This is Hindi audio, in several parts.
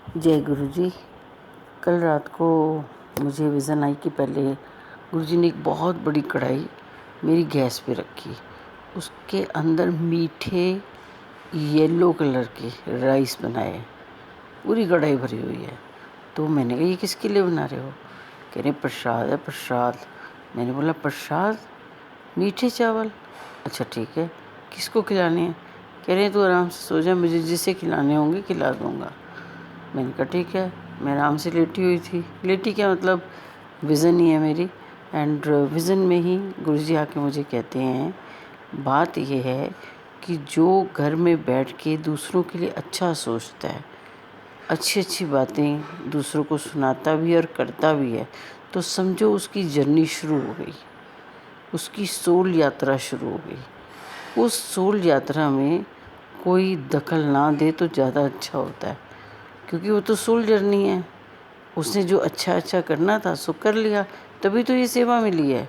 जय गुरु जी। कल रात को मुझे विज़न आई कि पहले गुरु जी ने एक बहुत बड़ी कढ़ाई मेरी गैस पे रखी, उसके अंदर मीठे येलो कलर के राइस बनाए, पूरी कढ़ाई भरी हुई है। तो मैंने कहा ये किसके लिए बना रहे हो? कह रहे प्रसाद है प्रसाद। मैंने बोला प्रसाद, मीठे चावल? अच्छा ठीक है, किसको खिलाने हैं? कह रहे तू आराम से सो जा, मुझे जिसे खिलाने होंगे खिला दूँगा। मैंने कहा ठीक है। मैं आराम से लेटी हुई थी, लेटी क्या मतलब विज़न ही है मेरी, एंड विज़न में ही गुरुजी आके मुझे कहते हैं बात यह है कि जो घर में बैठ के दूसरों के लिए अच्छा सोचता है, अच्छी अच्छी बातें दूसरों को सुनाता भी है और करता भी है, तो समझो उसकी जर्नी शुरू हो गई, उसकी सोल यात्रा शुरू हो गई। उस सोल यात्रा में कोई दखल ना दे तो ज़्यादा अच्छा होता है, क्योंकि वो तो सोल जर्नी है। उसने जो अच्छा अच्छा करना था सो कर लिया, तभी तो ये सेवा मिली है।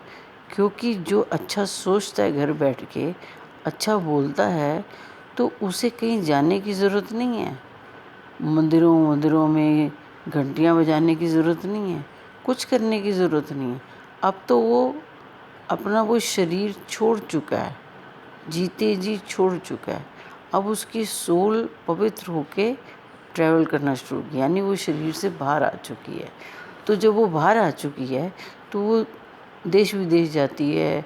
क्योंकि जो अच्छा सोचता है घर बैठ के, अच्छा बोलता है, तो उसे कहीं जाने की ज़रूरत नहीं है, मंदिरों मंदिरों में घंटियाँ बजाने की ज़रूरत नहीं है, कुछ करने की ज़रूरत नहीं है। अब तो वो अपना वो शरीर छोड़ चुका है, जीते जी छोड़ चुका है। अब उसकी सोल पवित्र होके ट्रैवल करना शुरू किया, यानी वो शरीर से बाहर आ चुकी है। तो जब वो बाहर आ चुकी है तो वो देश विदेश जाती है,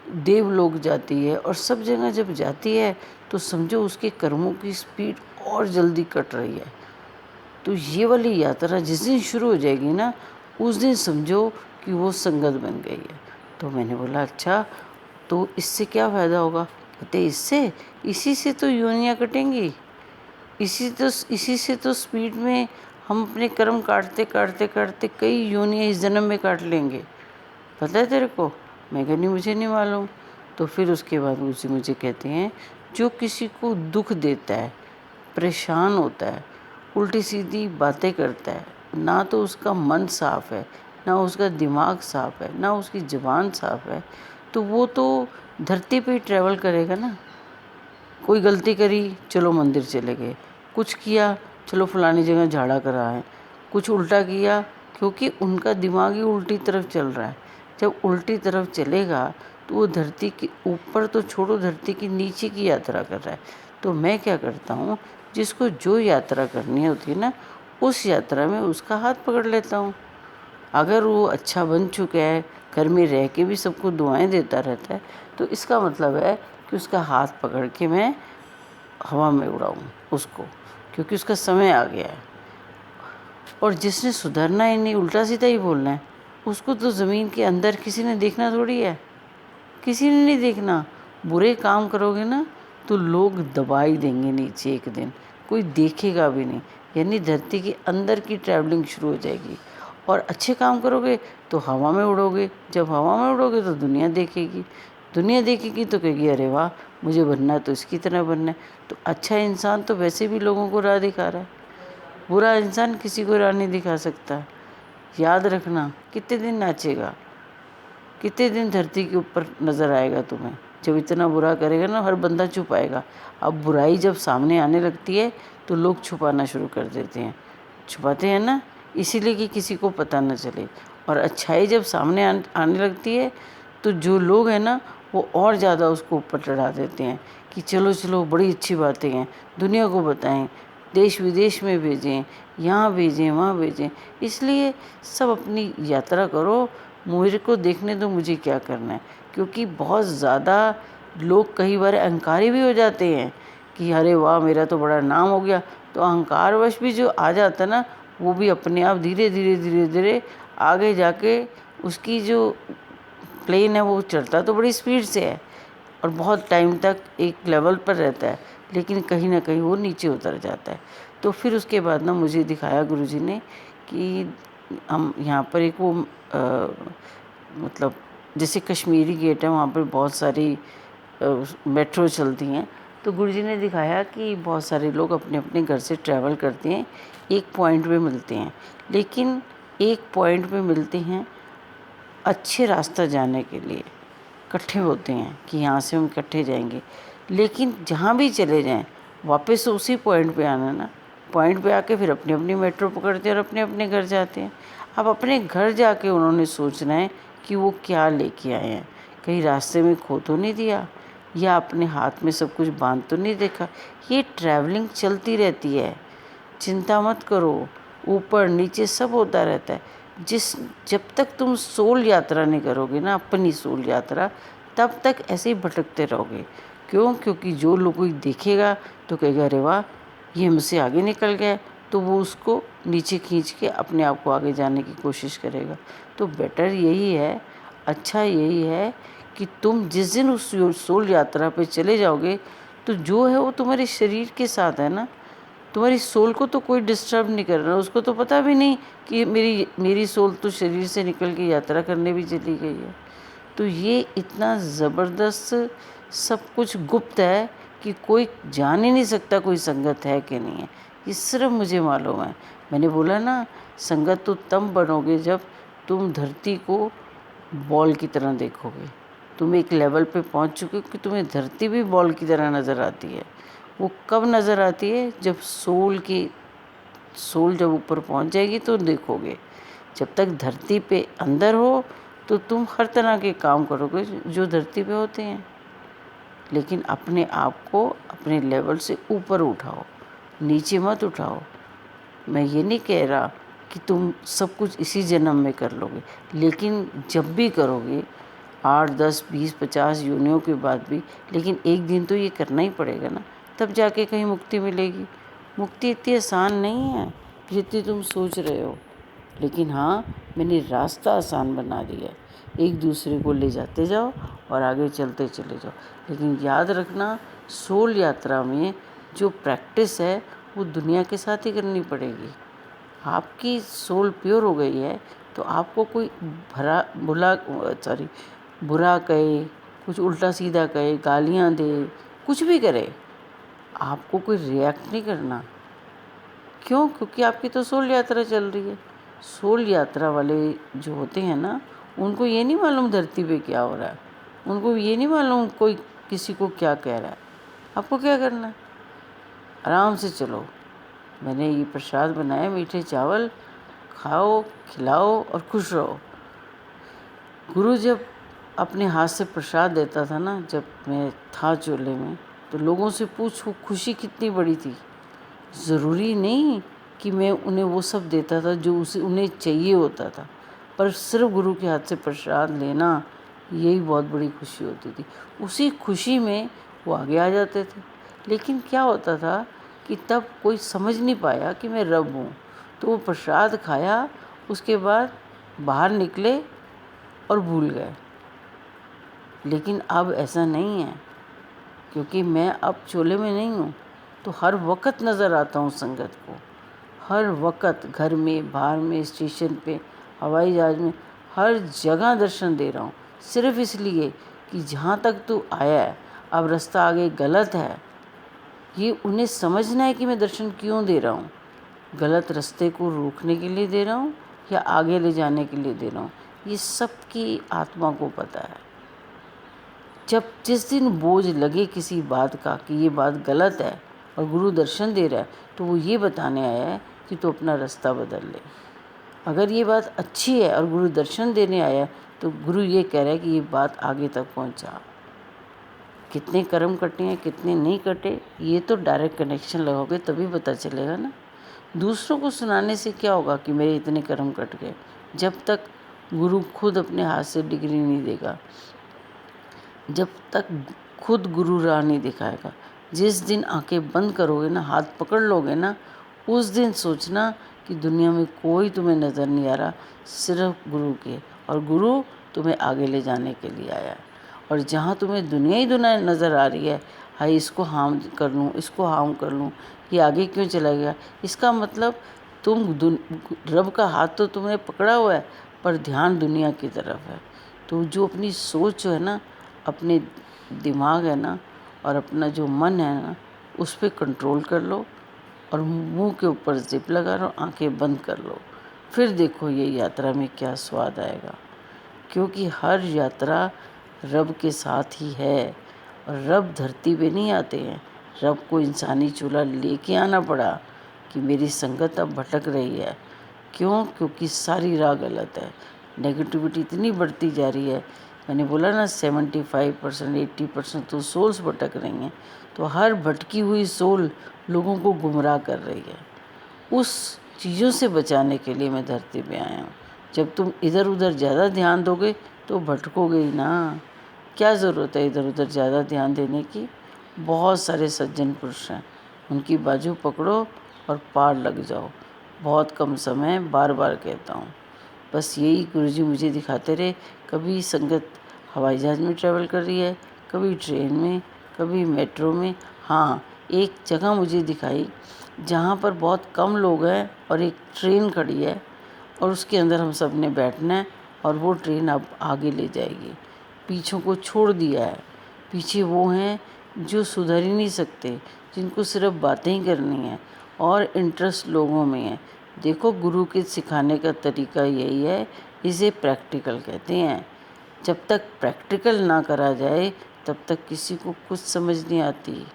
देवलोक जाती है, और सब जगह जब जाती है तो समझो उसके कर्मों की स्पीड और जल्दी कट रही है। तो ये वाली यात्रा जिस दिन शुरू हो जाएगी ना, उस दिन समझो कि वो संगत बन गई है। तो मैंने बोला अच्छा, तो इससे क्या फ़ायदा होगा? कहते इससे, इसी से तो योनियाँ कटेंगी, इसी से तो स्पीड में हम अपने कर्म काटते काटते काटते कई योनियाँ इस जन्म में काट लेंगे। पता है तेरे को? मैं कहा नहीं, मुझे नहीं मालूम। तो फिर उसके बाद उसी मुझे कहते हैं जो किसी को दुख देता है, परेशान होता है, उल्टी सीधी बातें करता है, ना तो उसका मन साफ है, ना उसका दिमाग साफ है, ना उसकी ज़ुबान साफ है, तो वो तो धरती पे ही ट्रैवल करेगा ना। कोई गलती करी, चलो मंदिर चले गए, कुछ किया, चलो फलानी जगह झाड़ा करा है, कुछ उल्टा किया, क्योंकि उनका दिमाग ही उल्टी तरफ चल रहा है। जब उल्टी तरफ चलेगा तो वो धरती के ऊपर तो छोड़ो, धरती के नीचे की यात्रा कर रहा है। तो मैं क्या करता हूँ, जिसको जो यात्रा करनी होती है ना, उस यात्रा में उसका हाथ पकड़ लेता हूँ। अगर वो अच्छा बन चुका है, घर में रह के भी सबको दुआएं देता रहता है, तो इसका मतलब है कि उसका हाथ पकड़ के मैं हवा में उड़ाऊँ उसको, क्योंकि उसका समय आ गया है। और जिसने सुधरना ही नहीं, उल्टा सीधा ही बोलना है, उसको तो ज़मीन के अंदर किसी ने देखना थोड़ी है, किसी ने नहीं देखना। बुरे काम करोगे ना तो लोग दबा ही देंगे नीचे, एक दिन कोई देखेगा भी नहीं, यानी धरती के अंदर की ट्रैवलिंग शुरू हो जाएगी। और अच्छे काम करोगे तो हवा में उड़ोगे, जब हवा में उड़ोगे तो दुनिया देखेगी, दुनिया देखेगी तो कहेगी अरे वाह, मुझे बनना है तो इसकी तरह बनना है। तो अच्छा इंसान तो वैसे भी लोगों को राह दिखा रहा है, बुरा इंसान किसी को राह नहीं दिखा सकता। याद रखना, कितने दिन नाचेगा, कितने दिन धरती के ऊपर नज़र आएगा तुम्हें? जब इतना बुरा करेगा ना, हर बंदा छुपाएगा। अब बुराई जब सामने आने लगती है तो लोग छुपाना शुरू कर देते हैं, छुपाते हैं ना, इसीलिए कि किसी को पता न चले। और अच्छाई जब सामने आने लगती है तो जो लोग हैं ना, वो और ज़्यादा उसको ऊपर चढ़ा देते हैं कि चलो चलो बड़ी अच्छी बातें हैं, दुनिया को बताएं, देश विदेश में भेजें, यहाँ भेजें, वहाँ भेजें। इसलिए सब अपनी यात्रा करो, मेरे को देखने दो मुझे क्या करना है। क्योंकि बहुत ज़्यादा लोग कई बार अहंकारी भी हो जाते हैं कि अरे वाह मेरा तो बड़ा नाम हो गया, तो अहंकारवश भी जो आ जाता है ना, वो भी अपने आप धीरे धीरे धीरे धीरे आगे जाके उसकी जो प्लेन है वो चढ़ता तो बड़ी स्पीड से है और बहुत टाइम तक एक लेवल पर रहता है, लेकिन कहीं ना कहीं वो नीचे उतर जाता है। तो फिर उसके बाद ना मुझे दिखाया गुरुजी ने कि हम यहाँ पर एक वो मतलब जैसे कश्मीरी गेट है, वहाँ पर बहुत सारी मेट्रो चलती हैं। तो गुरुजी ने दिखाया कि बहुत सारे लोग अपने अपने घर से ट्रैवल करते हैं, एक पॉइंट पे मिलते हैं, लेकिन एक पॉइंट पे मिलते हैं अच्छे रास्ता जाने के लिए, इकट्ठे होते हैं कि यहाँ से हम इकट्ठे जाएंगे, लेकिन जहाँ भी चले जाएं वापस उसी पॉइंट पे आना ना, पॉइंट पे आके फिर अपनी अपनी मेट्रो पकड़ते हैं और अपने अपने घर जाते हैं। अब अपने घर जाके उन्होंने सोचना है कि वो क्या लेके आए हैं, कहीं रास्ते में खो तो नहीं दिया, या अपने हाथ में सब कुछ बांध तो नहीं देखा। ये ट्रैवलिंग चलती रहती है, चिंता मत करो, ऊपर नीचे सब होता रहता है। जब तक तुम सोल यात्रा नहीं करोगे ना, अपनी सोल यात्रा, तब तक ऐसे ही भटकते रहोगे। क्यों? क्योंकि जो लोग कोई देखेगा तो कहेगा अरे वाह, ये मुझसे आगे निकल गया, तो वो उसको नीचे खींच के अपने आप को आगे जाने की कोशिश करेगा। तो बेटर यही है, अच्छा यही है कि तुम जिस दिन उस सोल यात्रा पे चले जाओगे, तो जो है वो तुम्हारे शरीर के साथ है ना, तुम्हारी सोल को तो कोई डिस्टर्ब नहीं कर रहा, उसको तो पता भी नहीं कि मेरी सोल तो शरीर से निकल के यात्रा करने भी चली गई है। तो ये इतना ज़बरदस्त सब कुछ गुप्त है कि कोई जान ही नहीं सकता कोई संगत है कि नहीं है। ये सिर्फ मुझे मालूम है। मैंने बोला ना, संगत तो तब बनोगे जब तुम धरती को बॉल की तरह देखोगे। तुम एक लेवल पे पहुंच चुके हो कि तुम्हें धरती भी बॉल की तरह नज़र आती है। वो कब नज़र आती है? जब सोल जब ऊपर पहुंच जाएगी तो देखोगे। जब तक धरती पे अंदर हो तो तुम हर तरह के काम करोगे जो धरती पे होते हैं, लेकिन अपने आप को अपने लेवल से ऊपर उठाओ, नीचे मत उठाओ। मैं ये नहीं कह रहा कि तुम सब कुछ इसी जन्म में कर लोगे, लेकिन जब भी करोगे 8, 10, 20, 50 योनियों के बाद भी, लेकिन एक दिन तो ये करना ही पड़ेगा ना, तब जाके कहीं मुक्ति मिलेगी। मुक्ति इतनी आसान नहीं है जितनी तुम सोच रहे हो, लेकिन हाँ, मैंने रास्ता आसान बना दिया है। एक दूसरे को ले जाते जाओ और आगे चलते चले जाओ। लेकिन याद रखना, सोल यात्रा में जो प्रैक्टिस है वो दुनिया के साथ ही करनी पड़ेगी। आपकी सोल प्योर हो गई है तो आपको कोई बुरा कहे, कुछ उल्टा सीधा कहे, गालियाँ दे, कुछ भी करे, आपको कोई रिएक्ट नहीं करना। क्यों? क्योंकि आपकी तो सोल यात्रा चल रही है। सोल यात्रा वाले जो होते हैं ना, उनको ये नहीं मालूम धरती पे क्या हो रहा है, उनको ये नहीं मालूम कोई किसी को क्या कह रहा है। आपको क्या करना है? आराम से चलो। मैंने ये प्रसाद बनाया, मीठे चावल खाओ, खिलाओ और खुश रहो। गुरु जब अपने हाथ से प्रसाद देता था ना, जब मैं था चोले में, तो लोगों से पूछो खुशी कितनी बड़ी थी। ज़रूरी नहीं कि मैं उन्हें वो सब देता था जो उन्हें चाहिए होता था, पर सिर्फ गुरु के हाथ से प्रसाद लेना, यही बहुत बड़ी खुशी होती थी। उसी खुशी में वो आगे आ जाते थे। लेकिन क्या होता था कि तब कोई समझ नहीं पाया कि मैं रब हूँ, तो वो प्रसाद खाया, उसके बाद बाहर निकले और भूल गए। लेकिन अब ऐसा नहीं है, क्योंकि मैं अब चोले में नहीं हूँ, तो हर वक्त नज़र आता हूँ संगत को, हर वक्त, घर में, बाहर में, स्टेशन पे, हवाई जहाज में, हर जगह दर्शन दे रहा हूँ। सिर्फ इसलिए कि जहाँ तक तू आया है, अब रास्ता आगे गलत है, ये उन्हें समझना है कि मैं दर्शन क्यों दे रहा हूँ। गलत रास्ते को रोकने के लिए दे रहा हूँ या आगे ले जाने के लिए दे रहा हूँ, ये सबकी आत्मा को पता है। जिस दिन बोझ लगे किसी बात का कि ये बात गलत है और गुरु दर्शन दे रहा है, तो वो ये बताने आया है कि तू अपना रास्ता बदल ले। अगर ये बात अच्छी है और गुरु दर्शन देने आया है, तो गुरु ये कह रहा है कि ये बात आगे तक पहुंचा। कितने कर्म कटे हैं, कितने नहीं कटे, ये तो डायरेक्ट कनेक्शन लगाओगे तभी पता चलेगा ना। दूसरों को सुनाने से क्या होगा कि मेरे इतने कर्म कट गए, जब तक गुरु खुद अपने हाथ से डिग्री नहीं देगा, जब तक खुद गुरु राह नहीं दिखाएगा। जिस दिन आंखें बंद करोगे ना, हाथ पकड़ लोगे ना, उस दिन सोचना कि दुनिया में कोई तुम्हें नज़र नहीं आ रहा, सिर्फ गुरु के, और गुरु तुम्हें आगे ले जाने के लिए आया है। और जहाँ तुम्हें दुनिया ही दुनिया नज़र आ रही है, हाय इसको हार्म कर लूँ, इसको हार्म कर लूँ, ये आगे क्यों चला गया, इसका मतलब रब का हाथ तो तुमने पकड़ा हुआ है, पर ध्यान दुनिया की तरफ है। तो जो अपनी सोच है ना, अपने दिमाग है ना, और अपना जो मन है ना, उस पर कंट्रोल कर लो और मुंह के ऊपर जिप लगा लो, आंखें बंद कर लो, फिर देखो ये यात्रा में क्या स्वाद आएगा। क्योंकि हर यात्रा रब के साथ ही है, और रब धरती पे नहीं आते हैं। रब को इंसानी चूल्हा लेके आना पड़ा, कि मेरी संगत अब भटक रही है। क्यों? क्योंकि सारी राह गलत है, नेगेटिविटी इतनी बढ़ती जा रही है। मैंने बोला ना 75% 80% तो सोल्स भटक रही हैं। तो हर भटकी हुई सोल लोगों को गुमराह कर रही है। उस चीज़ों से बचाने के लिए मैं धरती पे आया हूँ। जब तुम इधर उधर ज़्यादा ध्यान दोगे तो भटकोगे ही ना। क्या ज़रूरत है इधर उधर ज़्यादा ध्यान देने की? बहुत सारे सज्जन पुरुष हैं, उनकी बाजू पकड़ो और पार लग जाओ। बहुत कम समय, बार बार कहता हूँ। बस यही गुरुजी मुझे दिखाते रहे। कभी संगत हवाई जहाज़ में ट्रैवल कर रही है, कभी ट्रेन में, कभी मेट्रो में। हाँ, एक जगह मुझे दिखाई जहाँ पर बहुत कम लोग हैं और एक ट्रेन खड़ी है और उसके अंदर हम सब ने बैठना है और वो ट्रेन अब आगे ले जाएगी। पीछों को छोड़ दिया है। पीछे वो हैं जो सुधर ही नहीं सकते, जिनको सिर्फ बातें ही करनी है और इंटरेस्ट लोगों में है। देखो, गुरु के सिखाने का तरीका यही है, इसे प्रैक्टिकल कहते हैं। जब तक प्रैक्टिकल ना करा जाए तब तक किसी को कुछ समझ नहीं आती।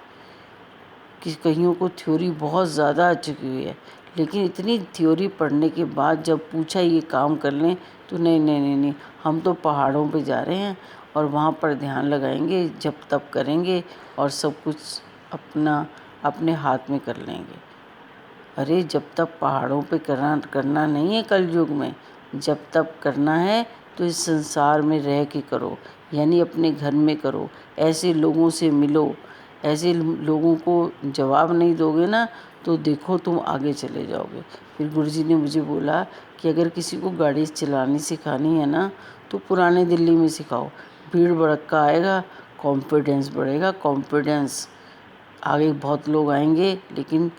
कि कईयों को थ्योरी बहुत ज़्यादा आ चुकी हुई है, लेकिन इतनी थ्योरी पढ़ने के बाद जब पूछा ये काम कर लें तो नहीं नहीं नहीं नहीं, हम तो पहाड़ों पे जा रहे हैं और वहाँ पर ध्यान लगाएंगे, जप तप करेंगे और सब कुछ अपने हाथ में कर लेंगे। अरे जब तक पहाड़ों पे करना नहीं है कलयुग में, जब तक करना है तो इस संसार में रह के करो, यानी अपने घर में करो। ऐसे लोगों से मिलो, ऐसे लोगों को जवाब नहीं दोगे ना तो देखो तुम आगे चले जाओगे। फिर गुरुजी ने मुझे बोला कि अगर किसी को गाड़ी चलानी सिखानी है ना तो पुराने दिल्ली में सिखाओ। भीड़ भड़क्का आएगा, कॉन्फिडेंस बढ़ेगा। कॉन्फिडेंस आगे बहुत लोग आएंगे लेकिन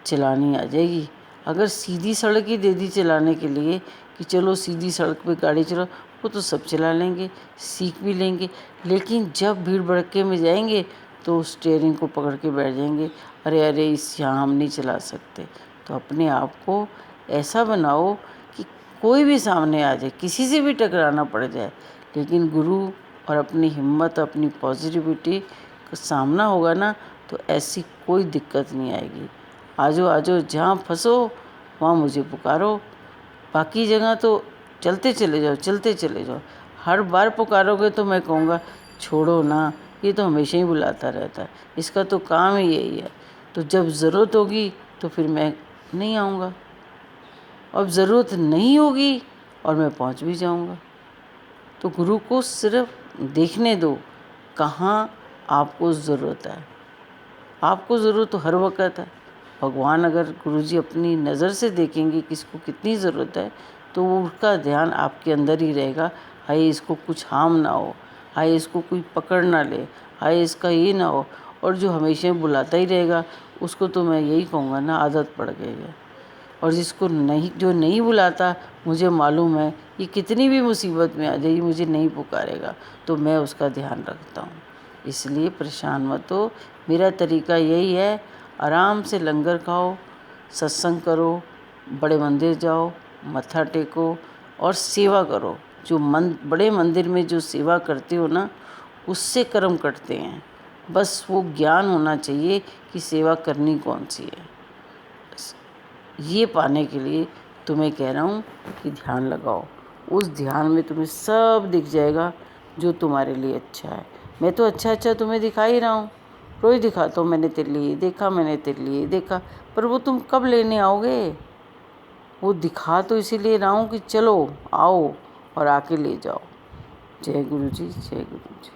चलानी आ जाएगी। अगर सीधी सड़क ही दे दी चलाने के लिए कि चलो सीधी सड़क पे गाड़ी चलाओ, वो तो सब चला लेंगे, सीख भी लेंगे। लेकिन जब भीड़ भड़के में जाएंगे तो स्टीयरिंग को पकड़ के बैठ जाएंगे, अरे अरे इस यहाँ हम नहीं चला सकते। तो अपने आप को ऐसा बनाओ कि कोई भी सामने आ जाए, किसी से भी टकराना पड़ जाए, लेकिन गुरु और अपनी हिम्मत, अपनी पॉजिटिविटी का सामना होगा ना तो ऐसी कोई दिक्कत नहीं आएगी। आजो आजो, जहाँ फंसो वहाँ मुझे पुकारो, बाकी जगह तो चलते चले जाओ, चलते चले जाओ। हर बार पुकारोगे तो मैं कहूँगा छोड़ो ना, ये तो हमेशा ही बुलाता रहता है, इसका तो काम ही यही है। तो जब ज़रूरत होगी तो फिर मैं नहीं आऊँगा, अब ज़रूरत नहीं होगी और मैं पहुँच भी जाऊँगा। तो गुरु को सिर्फ देखने दो कहाँ आपको ज़रूरत है। आपको ज़रूरत तो हर वक्त है। भगवान अगर गुरुजी अपनी नज़र से देखेंगे किसको कितनी ज़रूरत है तो उसका ध्यान आपके अंदर ही रहेगा। हाय इसको कुछ हार्म ना हो, हाय इसको कोई पकड़ ना ले, हाय इसका ये ना हो। और जो हमेशा बुलाता ही रहेगा उसको तो मैं यही कहूँगा ना, आदत पड़ गई है। और जो नहीं बुलाता, मुझे मालूम है ये कितनी भी मुसीबत में आ जाए मुझे नहीं पुकारेगा, तो मैं उसका ध्यान रखता हूँ। इसलिए परेशान मत हो। मेरा तरीका यही है, आराम से लंगर खाओ, सत्संग करो, बड़े मंदिर जाओ, मत्था टेको और सेवा करो। जो बड़े मंदिर में जो सेवा करते हो ना उससे कर्म कटते हैं। बस वो ज्ञान होना चाहिए कि सेवा करनी कौन सी है। ये पाने के लिए तुम्हें कह रहा हूँ कि ध्यान लगाओ। उस ध्यान में तुम्हें सब दिख जाएगा जो तुम्हारे लिए अच्छा है। मैं तो अच्छा अच्छा तुम्हें दिखा ही रहा हूँ, रोज़ दिखाता हूँ मैंने तेरे लिए देखा, मैंने तेरे लिए देखा, पर वो तुम कब लेने आओगे? वो दिखा तो इसीलिए रहा हूँ कि चलो आओ और आके ले जाओ। जय गुरु जी, जय गुरु जी।